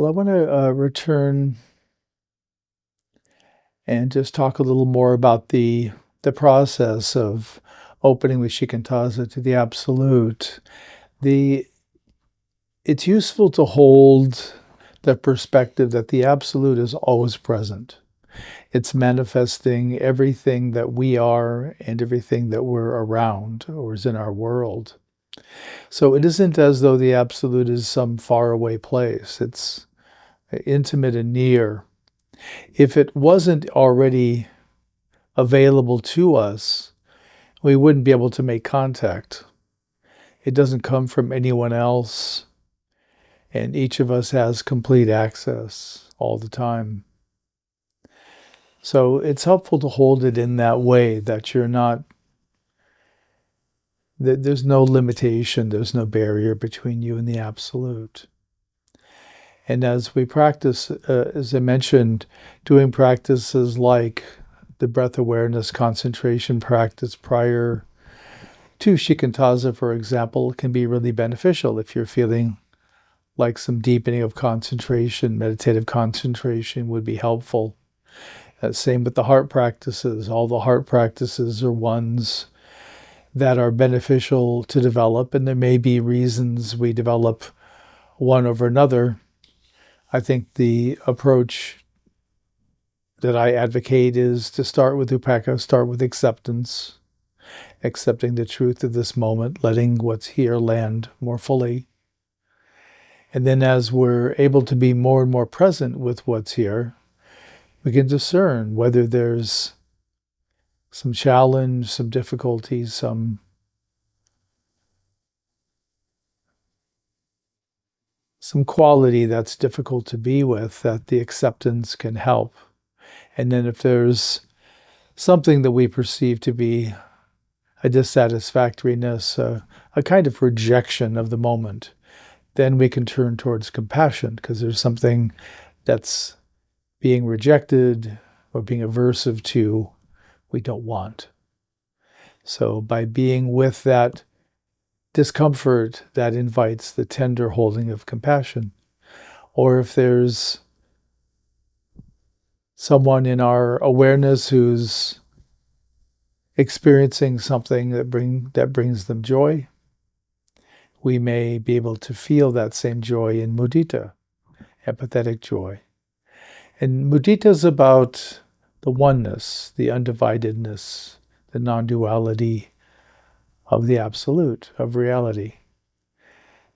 Well, I want to return and just talk a little more about the process of opening with shikantaza to the absolute. It's useful to hold the perspective that the absolute is always present. It's manifesting everything that we are and everything that we're around or is in our world. So it isn't as though the absolute is some faraway place. It's intimate and near. If it wasn't already available to us, we wouldn't be able to make contact. It doesn't come from anyone else, and each of us has complete access all the time. So it's helpful to hold it in that way, that you're not, that there's no limitation, there's no barrier between you and the absolute. And as we practice, as I mentioned, doing practices like the breath awareness concentration practice prior to shikantaza, for example, can be really beneficial if you're feeling like some deepening of concentration. Meditative concentration would be helpful. Same with the heart practices. All the heart practices are ones that are beneficial to develop, and there may be reasons we develop one over another. I think the approach that I advocate is to start with upekkha, start with acceptance, accepting the truth of this moment, letting what's here land more fully. And then as we're able to be more and more present with what's here, we can discern whether there's some challenge, some difficulties, some quality that's difficult to be with, that the acceptance can help. And then if there's something that we perceive to be a dissatisfactoriness, a kind of rejection of the moment, then we can turn towards compassion, because there's something that's being rejected or being aversive to, we don't want. So by being with that discomfort, that invites the tender holding of compassion. Or if there's someone in our awareness who's experiencing something that brings them joy, we may be able to feel that same joy in mudita, empathetic joy. And mudita is about the oneness, the undividedness, the non-duality of the absolute, of reality.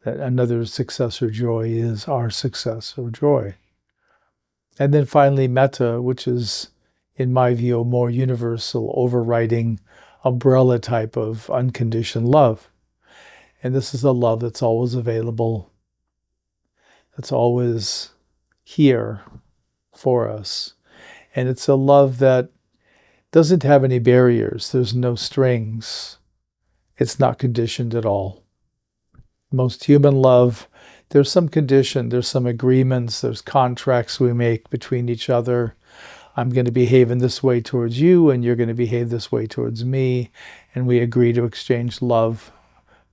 That another success or joy is our success or joy. And then finally, metta, which is, in my view, a more universal, overriding, umbrella type of unconditioned love. And this is a love that's always available, that's always here for us. And it's a love that doesn't have any barriers. There's no strings. It's not conditioned at all. Most human love, there's some condition, there's some agreements, there's contracts we make between each other. I'm going to behave in this way towards you, and you're going to behave this way towards me, and we agree to exchange love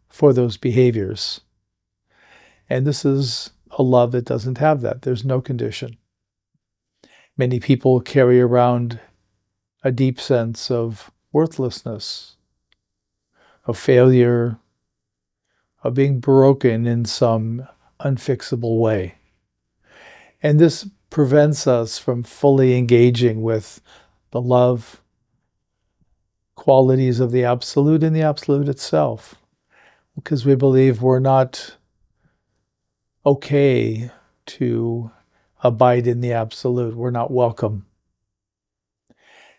for those behaviors. And this is a love that doesn't have that. There's no condition. Many people carry around a deep sense of worthlessness, of failure, of being broken in some unfixable way. And this prevents us from fully engaging with the love qualities of the absolute and the absolute itself, because we believe we're not okay to abide in the absolute. We're not welcome.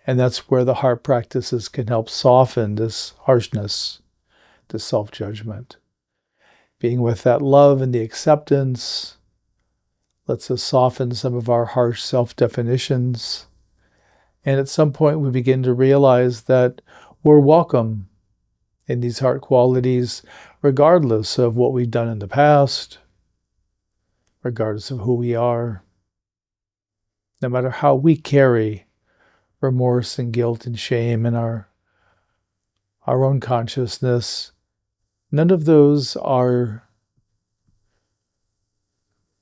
And that's where the heart practices can help soften this harshness, this self-judgment. Being with that love and the acceptance lets us soften some of our harsh self-definitions. And at some point we begin to realize that we're welcome in these heart qualities, regardless of what we've done in the past, regardless of who we are. No matter how we carry remorse and guilt and shame in our own consciousness, none of those are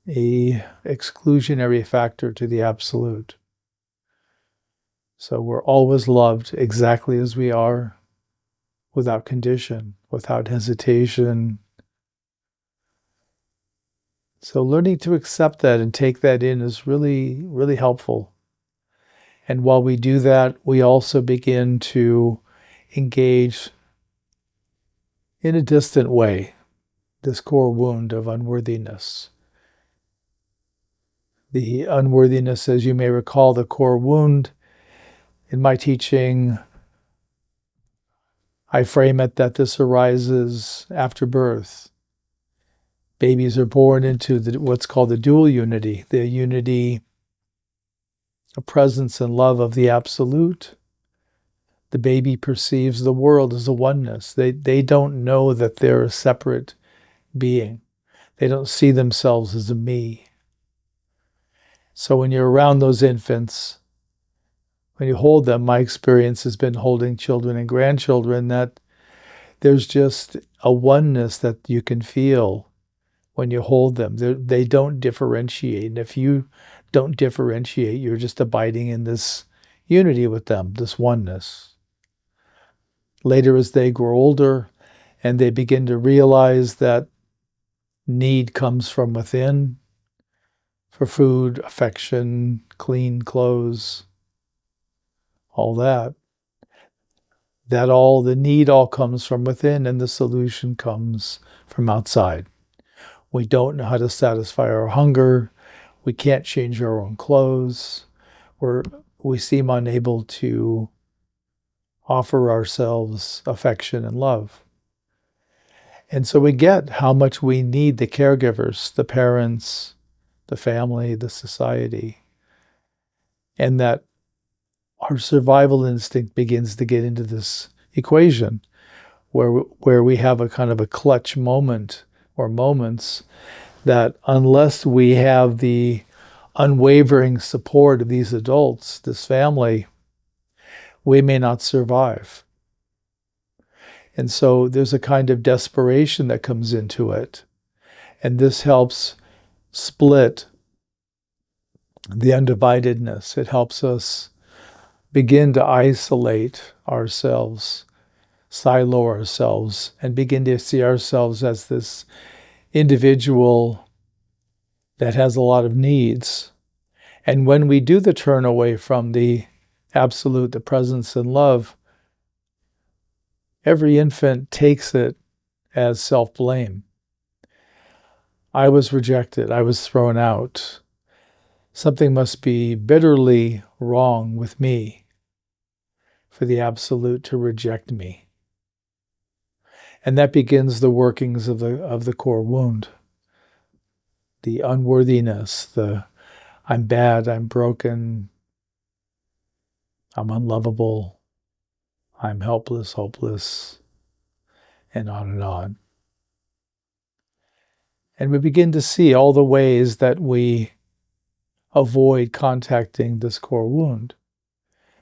a exclusionary factor to the absolute. So we're always loved exactly as we are, without condition, without hesitation. So learning to accept that and take that in is really, really helpful. And while we do that, we also begin to engage in a distant way this core wound of unworthiness. The unworthiness, as you may recall, the core wound, in my teaching, I frame it that this arises after birth. Babies are born into what's called the dual unity, the unity of presence and love of the absolute. The baby perceives the world as a oneness. They don't know that they're a separate being. They don't see themselves as a me. So when you're around those infants, when you hold them, my experience has been holding children and grandchildren, that there's just a oneness that you can feel when you hold them. They don't differentiate. And if you don't differentiate, you're just abiding in this unity with them, this oneness. Later, as they grow older and they begin to realize that need comes from within, for food, affection, clean clothes, all that all the need all comes from within, and the solution comes from outside. We don't know how to satisfy our hunger. We can't change our own clothes. We seem unable to offer ourselves affection and love. And so we get how much we need the caregivers, the parents, the family, the society, and that our survival instinct begins to get into this equation where we have a kind of a clutch moment or moments that unless we have the unwavering support of these adults, this family, we may not survive. And so there's a kind of desperation that comes into it. And this helps split the undividedness. It helps us begin to isolate ourselves, silo ourselves, and begin to see ourselves as this individual that has a lot of needs. And when we do the turn away from the absolute, the presence and love, every infant takes it as self-blame. I was rejected. I was thrown out. Something must be bitterly wrong with me for the absolute to reject me. And that begins the workings of the core wound. The unworthiness, the I'm bad, I'm broken, I'm unlovable, I'm helpless, hopeless, and on and on. And we begin to see all the ways that we avoid contacting this core wound.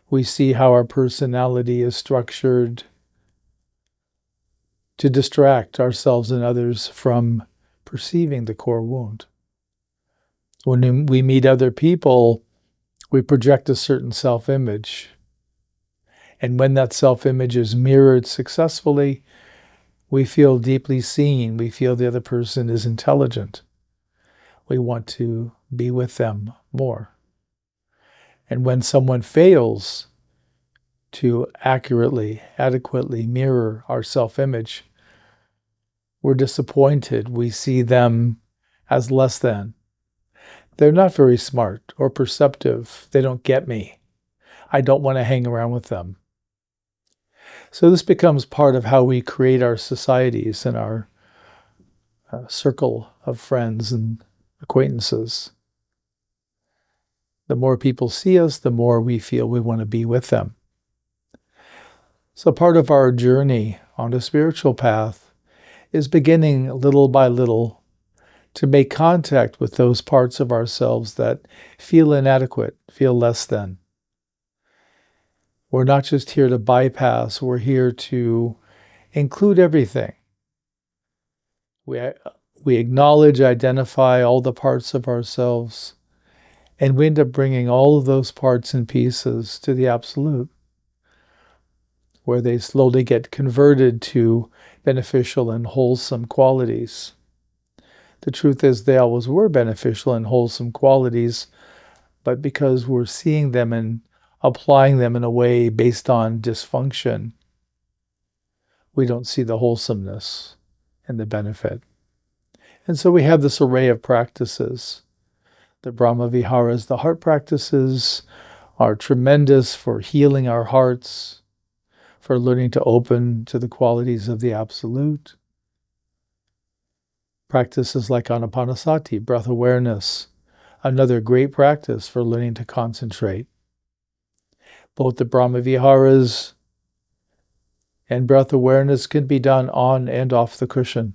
We see how our personality is structured to distract ourselves and others from perceiving the core wound. When we meet other people, we project a certain self-image. And when that self-image is mirrored successfully, we feel deeply seen. We feel the other person is intelligent. We want to be with them more. And when someone fails to accurately, adequately mirror our self-image, we're disappointed. We see them as less than. They're not very smart or perceptive. They don't get me. I don't want to hang around with them. So this becomes part of how we create our societies and our circle of friends and acquaintances. The more people see us, the more we feel we want to be with them. So part of our journey on the spiritual path is beginning little by little to make contact with those parts of ourselves that feel inadequate, feel less than. We're not just here to bypass, we're here to include everything. we acknowledge, identify all the parts of ourselves, and we end up bringing all of those parts and pieces to the Absolute, where they slowly get converted to beneficial and wholesome qualities. The truth is, they always were beneficial and wholesome qualities, but because we're seeing them and applying them in a way based on dysfunction, we don't see the wholesomeness and the benefit. And so we have this array of practices. The Brahma Viharas, the heart practices, are tremendous for healing our hearts, for learning to open to the qualities of the Absolute. Practices like Anapanasati, breath awareness, another great practice for learning to concentrate. Both the Brahma Viharas and breath awareness can be done on and off the cushion.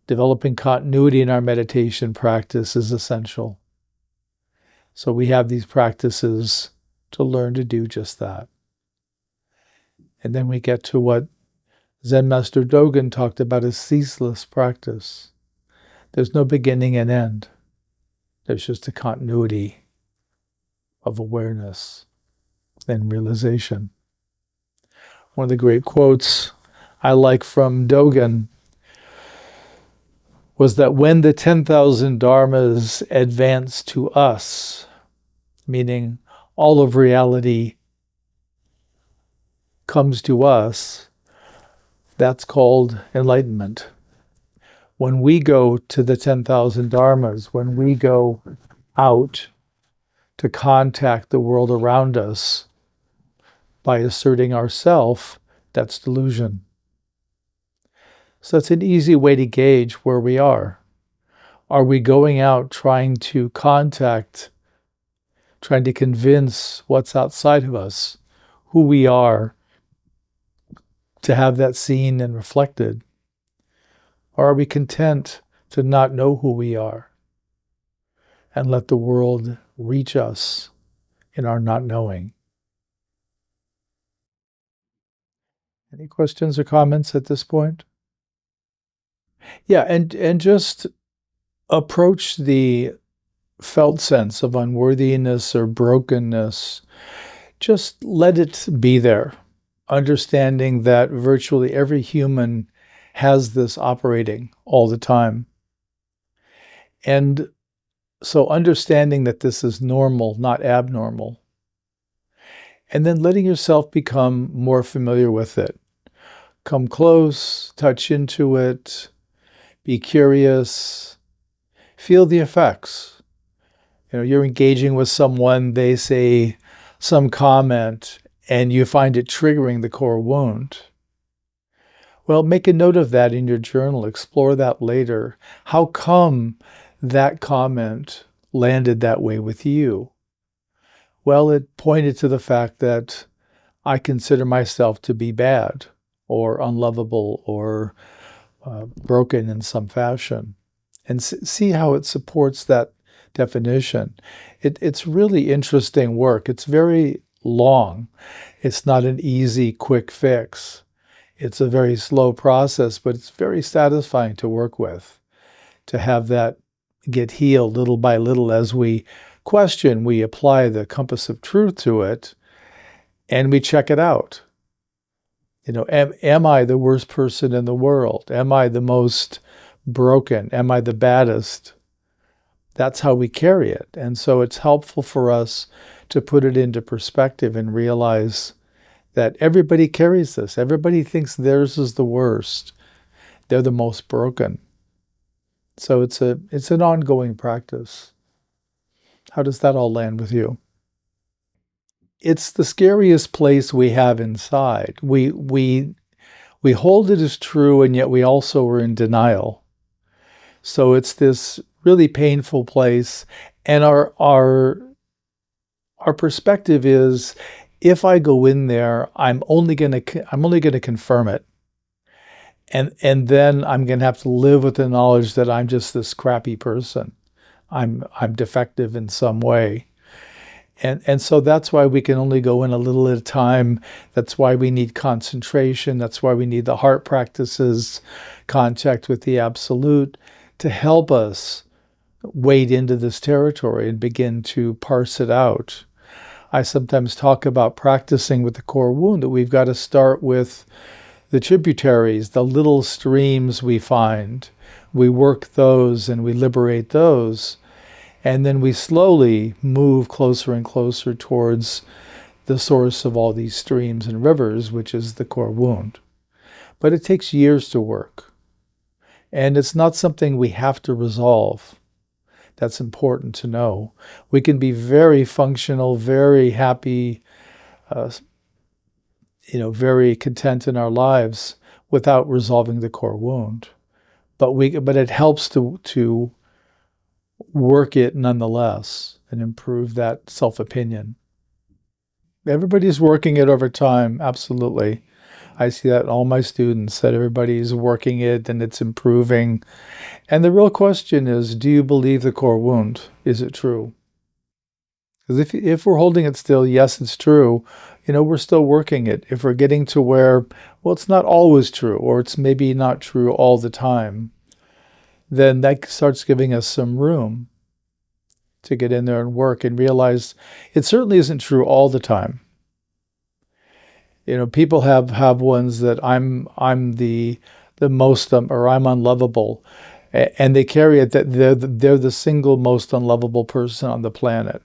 Developing continuity in our meditation practice is essential. So we have these practices to learn to do just that. And then we get to what Zen Master Dogen talked about as ceaseless practice. There's no beginning and end. There's just a continuity of awareness and realization. One of the great quotes I like from Dogen was that when the 10,000 dharmas advance to us, meaning all of reality comes to us, that's called enlightenment. When we go to the 10,000 dharmas, when we go out to contact the world around us by asserting ourself, that's delusion. So it's an easy way to gauge where we are. Are we going out trying to contact, trying to convince what's outside of us, who we are, to have that seen and reflected? Or are we content to not know who we are and let the world reach us in our not knowing? Any questions or comments at this point? Yeah, and just approach the felt sense of unworthiness or brokenness. Just let it be there, understanding that virtually every human has this operating all the time. And so understanding that this is normal, not abnormal. And then letting yourself become more familiar with it. Come close, touch into it, be curious, feel the effects. You're engaging with someone, they say some comment, and you find it triggering the core wound. Well, make a note of that in your journal. Explore that later. How come that comment landed that way with you? Well, it pointed to the fact that I consider myself to be bad or unlovable or broken in some fashion. And see how it supports that definition. It's really interesting work. It's very long. It's not an easy, quick fix. It's a very slow process, but it's very satisfying to work with, to have that get healed little by little as we question, we apply the compass of truth to it, and we check it out. Am I the worst person in the world? Am I the most broken? Am I the baddest? That's how we carry it. And so it's helpful for us to put it into perspective and realize that everybody carries this. Everybody thinks theirs is the worst. They're the most broken. So it's an ongoing practice. How does that all land with you? It's the scariest place we have inside. We hold it as true, and yet we also are in denial. So it's this really painful place, and our perspective is, if I go in there, I'm only going to confirm it, and then I'm going to have to live with the knowledge that I'm just this crappy person. I'm defective in some way. And so that's why we can only go in a little at a time. That's why we need concentration. That's why we need the heart practices, contact with the absolute, to help us wade into this territory and begin to parse it out. I sometimes talk about practicing with the core wound, that we've got to start with the tributaries, the little streams we find. We work those and we liberate those. And then we slowly move closer and closer towards the source of all these streams and rivers, which is the core wound. But it takes years to work. And it's not something we have to resolve. That's important to know. We can be very functional, very happy, very content in our lives without resolving the core wound. But it helps to work it nonetheless and improve that self-opinion. Everybody's working it over time, absolutely. I see that in all my students, that everybody's working it and it's improving. And the real question is, do you believe the core wound? Is it true? Because if we're holding it still, yes, it's true. We're still working it. If we're getting to where, well, it's not always true, or it's maybe not true all the time, then that starts giving us some room to get in there and work and realize it certainly isn't true all the time. People have ones that I'm the most or I'm unlovable, and they carry it that they're the single most unlovable person on the planet.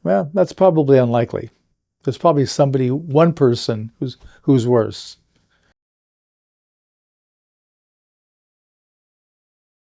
Well, that's probably unlikely. There's probably one person who's worse.